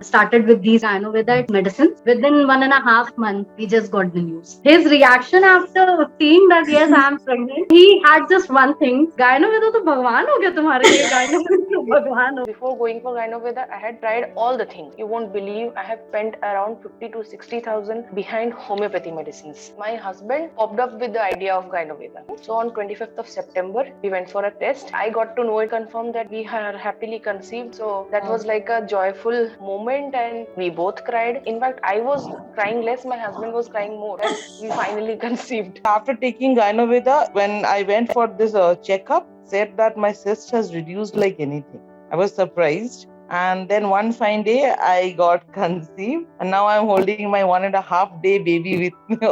started with these Ayurveda medicines. Within 1.5 months, we just got the news. His reaction after seeing that, yes, I am pregnant, he had just one thing, Gynoveda to Bhagwan ho gaya tumhare liye, Gynoveda to Bhagwan ho. Before going for Gynoveda, I had tried all the things. You won't believe, I have spent around 50 to 60,000 behind homeopathy medicines. My husband popped up with the idea of Gynoveda. So on 25th of September, we went for a test. I got to know it confirmed that we are happily conceived. So that was like a joyful moment and we both cried. In fact, I was crying less, my husband was crying more. And we finally conceived. After taking Gynoveda, when I went for this checkup, said that my cyst has reduced like anything. I was surprised. And then one fine day, I got conceived. And now I'm holding my 1.5 day baby with me.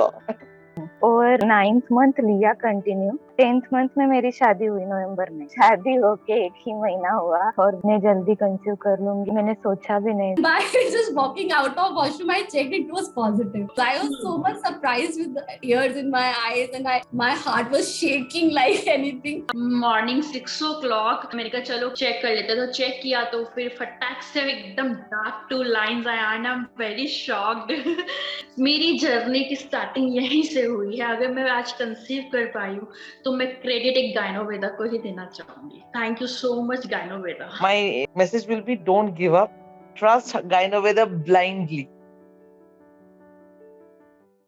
और 9th month लिया continue. 10th month में मेरी शादी हुई नवंबर में। शादी होके 1 ही महीना हुआ और मैं जल्दी कंसीव कर लूंगी, मैंने सोचा भी नहीं। By just walking out of washroom, I checked, it was positive. I was so much surprised with the tears in my eyes and my heart was shaking like anything. Morning 6 o'clock मैंने कहा चलो check कर लेते, तो check किया तो फिर फटाक से एकदम डार्क 2 लाइंस आया and I am very shocked. मेरी जर्नी की स्टार्टिंग यहीं से हुई है। अगर मैं आज कंसीव कर पाई हूँ तो मैं क्रेडिट एक गायनोवेदा को ही देना चाहूंगी। Thank you so much Gynoveda. My message will be, don't give up. Trust Gynoveda blindly.